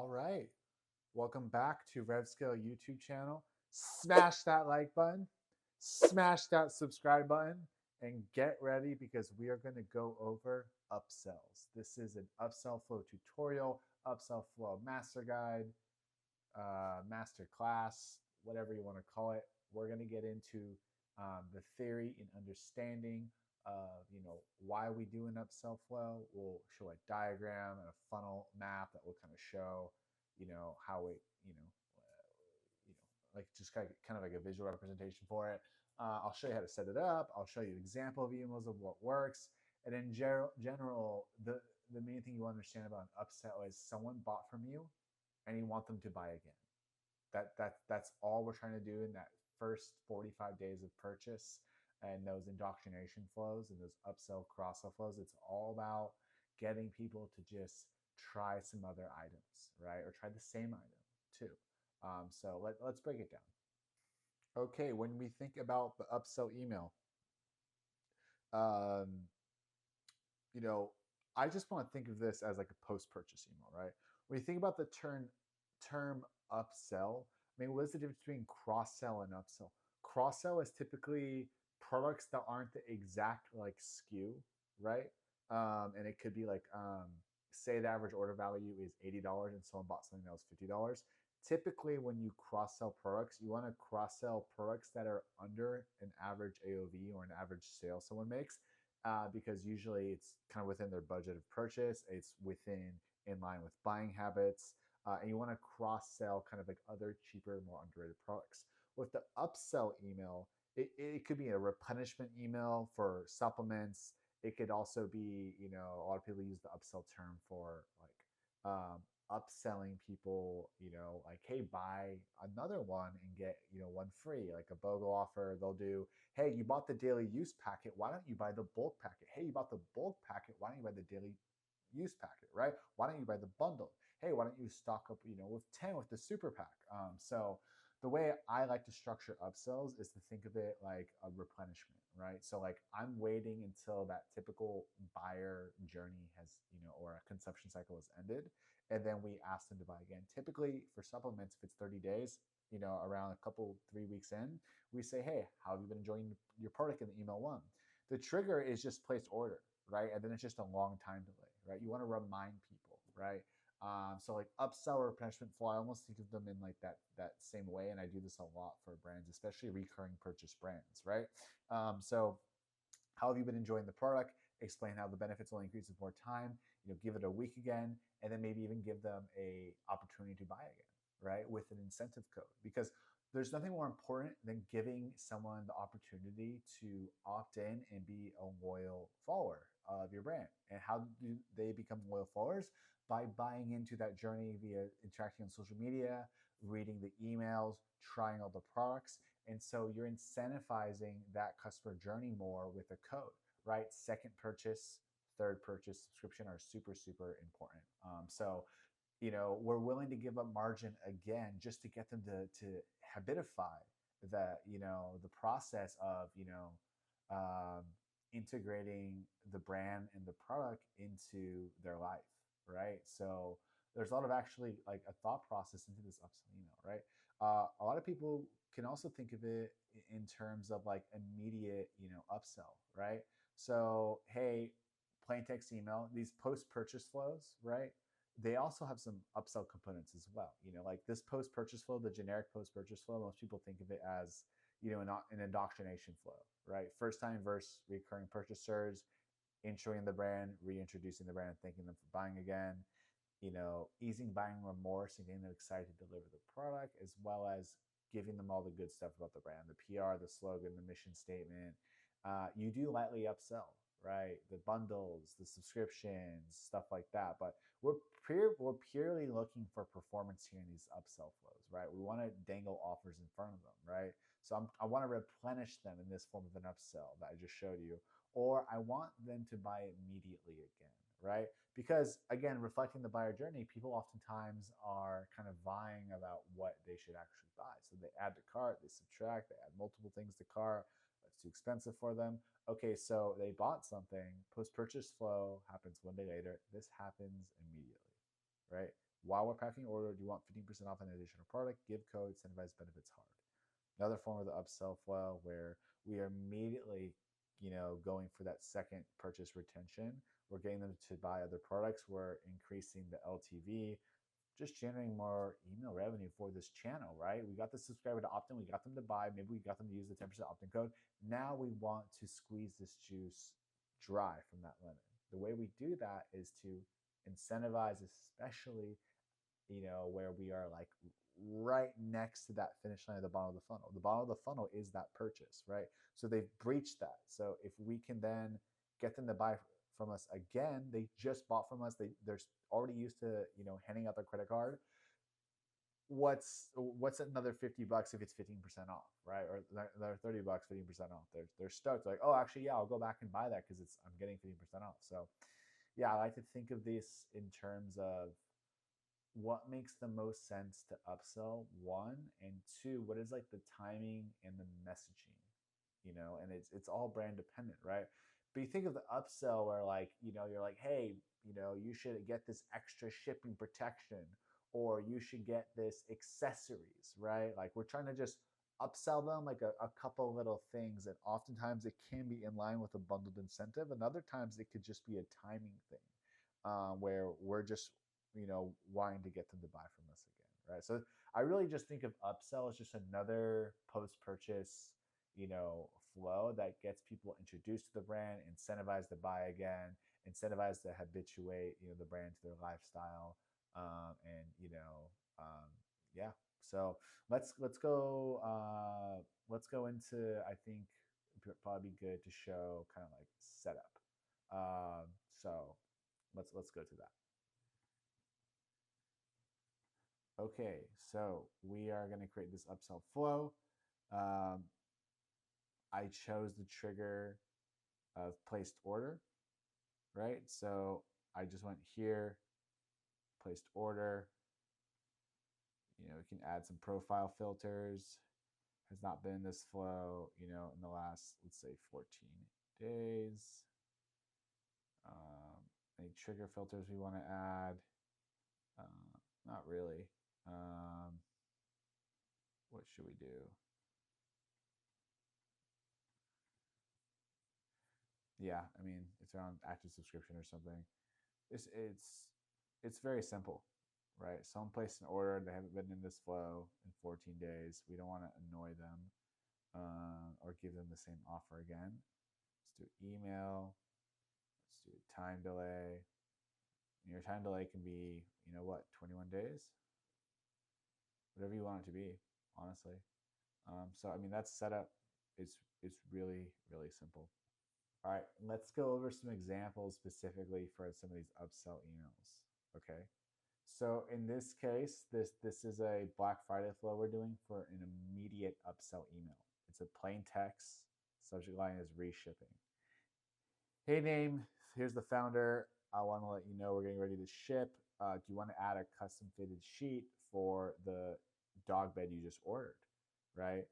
All right. Welcome back to RevScale YouTube channel. Smash that like button, smash that subscribe button, and get ready because we are going to go over upsells. This is an upsell flow tutorial, upsell flow master guide, master class, whatever you want to call it. We're going to get into the theory and understanding of why we do an upsell flow. We'll show a diagram and a funnel map that will kind of show how it like just kind of like a visual representation for it. I'll show you how to set it up. I'll show you an example of emails of what works. And in general, the main thing you understand about an upsell is someone bought from you and you want them to buy again. That's all we're trying to do in that first 45 days of purchase and those indoctrination flows and those upsell cross-sell flows. It's all about getting people to just try some other items, right? Or try the same item too. So let's break it down. Okay, when we think about the upsell email, um, you know, I just want to think of this as like a post-purchase email, right? When you think about the term upsell, I mean, what is the difference between cross-sell and upsell? Cross-sell is typically products that aren't the exact like SKU, right? And it could be like, say the average order value is $80 and someone bought something that was $50. Typically, when you cross-sell products, you want to cross-sell products that are under an average AOV or an average sale someone makes, because usually it's kind of within their budget of purchase. It's in line with buying habits, and you want to cross sell kind of like other cheaper, more underrated products. With the upsell email, it could be a replenishment email for supplements. It could also be, a lot of people use the upsell term for like upselling people, like, hey, buy another one and get, one free, like a BOGO offer. They'll do, hey, you bought the daily use packet, why don't you buy the bulk packet? Hey, you bought the bulk packet, why don't you buy the daily use packet, right? Why don't you buy the bundle? Hey, why don't you stock up, with 10 with the super pack? So the way I like to structure upsells is to think of it like a replenishment, right? So like I'm waiting until that typical buyer journey has, or a consumption cycle has ended. And then we ask them to buy again. Typically for supplements, if it's 30 days, around a couple, 3 weeks in, we say, hey, how have you been enjoying your product in the email one? The trigger is just placed order, right? And then it's just a long time delay, right? You want to remind people, right? So like upsell or replenishment flow, I almost think of them in like that same way. And I do this a lot for brands, especially recurring purchase brands, right? So how have you been enjoying the product? Explain how the benefits will increase with more time. Give it a week again, and then maybe even give them a opportunity to buy again, right? With an incentive code, because there's nothing more important than giving someone the opportunity to opt in and be a loyal follower of your brand. And how do they become loyal followers? By buying into that journey via interacting on social media, reading the emails, trying all the products. And so you're incentivizing that customer journey more with a code, right? Second purchase, third purchase, subscription are super, super important. So we're willing to give up margin again just to get them to habitify the process of um, integrating the brand and the product into their life, right? So there's a lot of actually like a thought process into this upsell email, right? A lot of people can also think of it in terms of like immediate, upsell, right? So hey, plain text email, these post purchase flows, right? They also have some upsell components as well. Like this post purchase flow, the generic post purchase flow, most people think of it as, an indoctrination flow, right? First time versus recurring purchasers, introing the brand, reintroducing the brand, thanking them for buying again, easing buying remorse and getting them excited to deliver the product, as well as giving them all the good stuff about the brand, the PR, the slogan, the mission statement. You do lightly upsell, right? The bundles, the subscriptions, stuff like that. But we're purely looking for performance here in these upsell flows, right? We want to dangle offers in front of them, right? So I want to replenish them in this form of an upsell that I just showed you, or I want them to buy immediately again, right? Because again, reflecting the buyer journey, people oftentimes are kind of vying about what they should actually buy. So they add to cart, they subtract, they add multiple things to cart. That's too expensive for them. Okay, so they bought something. Post-purchase flow happens one day later. This happens immediately, right? While we're packing your order, do you want 15% off an additional product? Give code, incentivize benefits hard. Another form of the upsell flow where we are immediately, going for that second purchase retention. We're getting them to buy other products. We're increasing the LTV, just generating more email revenue for this channel, right? We got the subscriber to opt in, we got them to buy, maybe we got them to use the 10% opt in code. Now we want to squeeze this juice dry from that lemon. The way we do that is to incentivize, especially, where we are like right next to that finish line at the bottom of the funnel. The bottom of the funnel is that purchase, right? So they've breached that. So if we can then get them to buy from us again, they just bought from us, they're already used to, handing out their credit card. What's another $50 if it's 15% off, right? Or another $30, 15% off. They're stoked. Like, oh, actually, yeah, I'll go back and buy that because I'm getting 15% off. So yeah, I like to think of this in terms of what makes the most sense to upsell, one, and two, what is like the timing and the messaging, and it's all brand dependent, right? But you think of the upsell where, like, you're like, hey, you should get this extra shipping protection, or you should get this accessories, right? Like, we're trying to just upsell them like a couple little things, and oftentimes it can be in line with a bundled incentive, and other times it could just be a timing thing, where we're just, wanting to get them to buy from us again, right? So I really just think of upsell as just another post-purchase, flow that gets people introduced to the brand, incentivized to buy again, incentivized to habituate, the brand to their lifestyle, and yeah. So let's go into, I think probably be good to show kind of like setup. So let's go to that. Okay, so we are going to create this upsell flow. Um, I chose the trigger of placed order, right? So I just went here, placed order. We can add some profile filters. Has not been in this flow, in the last, let's say, 14 days. Any trigger filters we want to add? Not really. What should we do? Yeah, I mean, it's around active subscription or something. It's very simple, right? Someone placed an order, they haven't been in this flow in 14 days. We don't want to annoy them, or give them the same offer again. Let's do email. Let's do time delay. And your time delay can be, 21 days, whatever you want it to be, honestly. So I mean, that's setup. It's really, really simple. All right, let's go over some examples specifically for some of these upsell emails. Okay, so in this case, this is a Black Friday flow we're doing for an immediate upsell email. It's a plain text. Subject line is reshipping. Hey, name. Here's the founder. I want to let you know we're getting ready to ship. Do you want to add a custom fitted sheet for the dog bed you just ordered? Right.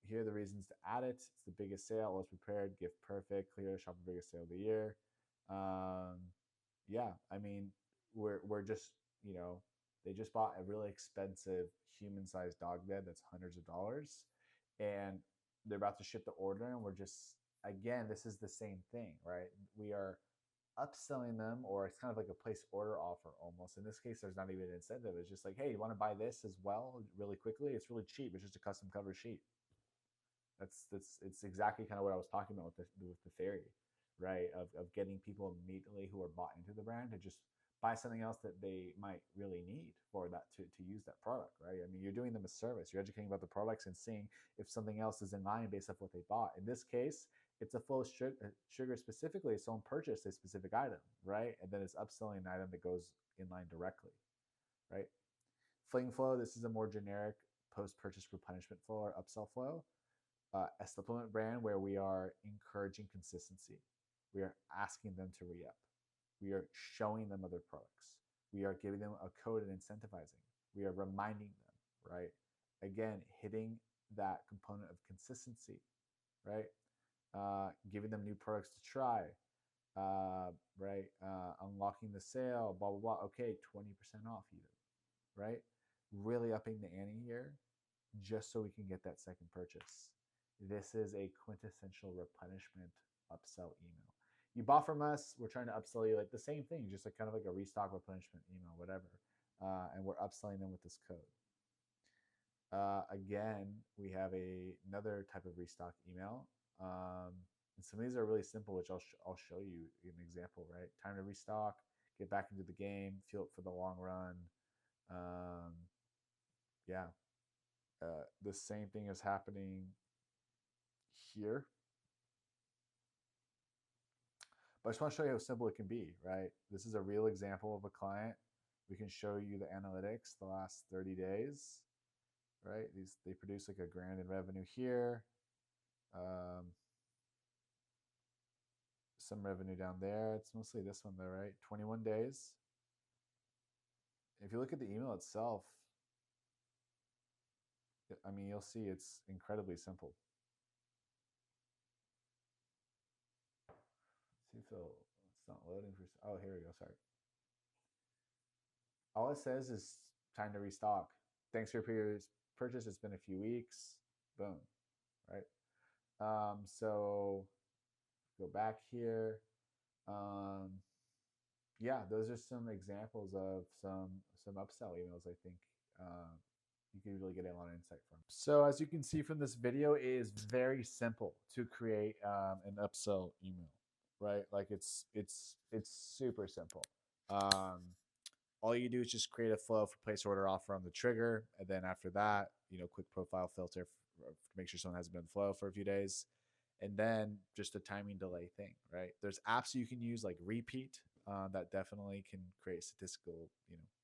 Here are the reasons to add it. It's the biggest sale. Was prepared. Gift perfect. Clear. Shop the biggest sale of the year. Yeah. I mean, we're just, they just bought a really expensive human-sized dog bed that's hundreds of dollars, and they're about to ship the order, and we're just, again, this is the same thing, right? We are upselling them, or it's kind of like a place order offer almost. In this case, there's not even an incentive. It's just like, hey, you want to buy this as well really quickly? It's really cheap. It's just a custom cover sheet. That's it's exactly kind of what I was talking about with the theory, right? Of getting people immediately who are bought into the brand to just buy something else that they might really need for that, to use that product, right? I mean, you're doing them a service. You're educating about the products and seeing if something else is in line based off what they bought. In this case, it's a flow sugar specifically. Someone purchased a specific item, right? And then it's upselling an item that goes in line directly, right? Fling flow, this is a more generic post-purchase replenishment flow or upsell flow. A supplement brand where we are encouraging consistency. We are asking them to re-up. We are showing them other products. We are giving them a code and incentivizing. We are reminding them, right? Again, hitting that component of consistency, right? Giving them new products to try. right? Unlocking the sale, blah, blah, blah. Okay, 20% off even, right? Really upping the ante here just so we can get that second purchase. This is a quintessential replenishment upsell email. You bought from us, we're trying to upsell you like the same thing, just like kind of like a restock replenishment email, whatever. And we're upselling them with this code. Again, we have another type of restock email. And some of these are really simple, which I'll show you an example, right? Time to restock, get back into the game, feel it for the long run. Um, yeah, the same thing is happening here. But I just want to show you how simple it can be, right? This is a real example of a client. We can show you the analytics the last 30 days, right? They produce like $1,000 in revenue here. Some revenue down there. It's mostly this one though, right? 21 days. If you look at the email itself, I mean, you'll see it's incredibly simple. Let's see if it's not loading for. Oh, here we go. Sorry. All it says is time to restock. Thanks for your previous purchase. It's been a few weeks. Boom. Right. So go back here. Um, yeah, those are some examples of some upsell emails. I think you can really get a lot of insight from. So as you can see from this video, it is very simple to create an upsell email, right? Like it's super simple. Um, all you do is just create a flow for place order offer on the trigger, and then after that, quick profile filter to make sure someone hasn't been in the flow for a few days, and then just a timing delay thing, right? There's apps you can use like Repeat that definitely can create statistical,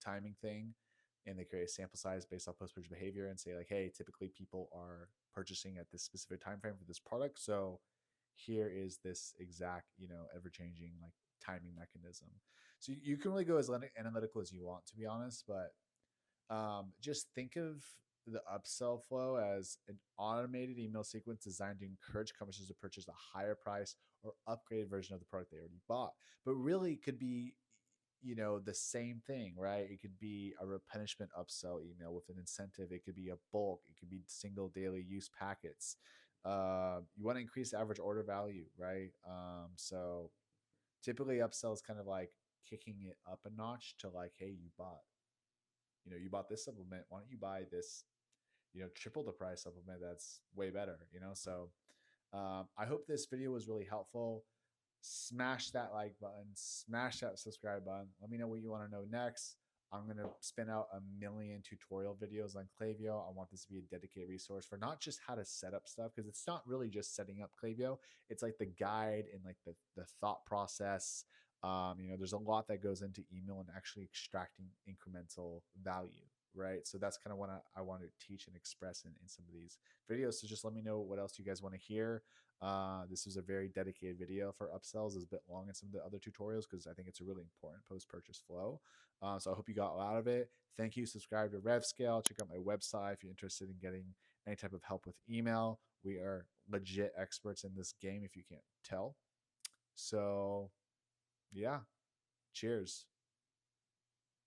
timing thing, and they create a sample size based off post purchase behavior and say like, hey, typically people are purchasing at this specific time frame for this product, so here is this exact, ever changing like timing mechanism. So you can really go as analytical as you want, to be honest, but just think of the upsell flow as an automated email sequence designed to encourage customers to purchase a higher price or upgraded version of the product they already bought. But really, it could be, the same thing, right? It could be a replenishment upsell email with an incentive. It could be a bulk. It could be single daily use packets. You want to increase average order value, right? So typically upsell is kind of like kicking it up a notch to like, hey, you bought this supplement, why don't you buy this, triple the price supplement that's way better, so I hope this video was really helpful. Smash that like button, smash that subscribe button. Let me know what you want to know next. I'm going to spin out a million tutorial videos on Klaviyo. I want this to be a dedicated resource for not just how to set up stuff, because it's not really just setting up Klaviyo. It's like the guide and like the thought process. There's a lot that goes into email and actually extracting incremental value, right? So that's kind of what I want to teach and express in some of these videos. So just let me know what else you guys want to hear. This was a very dedicated video for upsells. It's a bit long in some of the other tutorials because I think it's a really important post-purchase flow. So I hope you got a lot out of it. Thank you. Subscribe to RevScale. Check out my website if you're interested in getting any type of help with email. We are legit experts in this game if you can't tell. So yeah, cheers.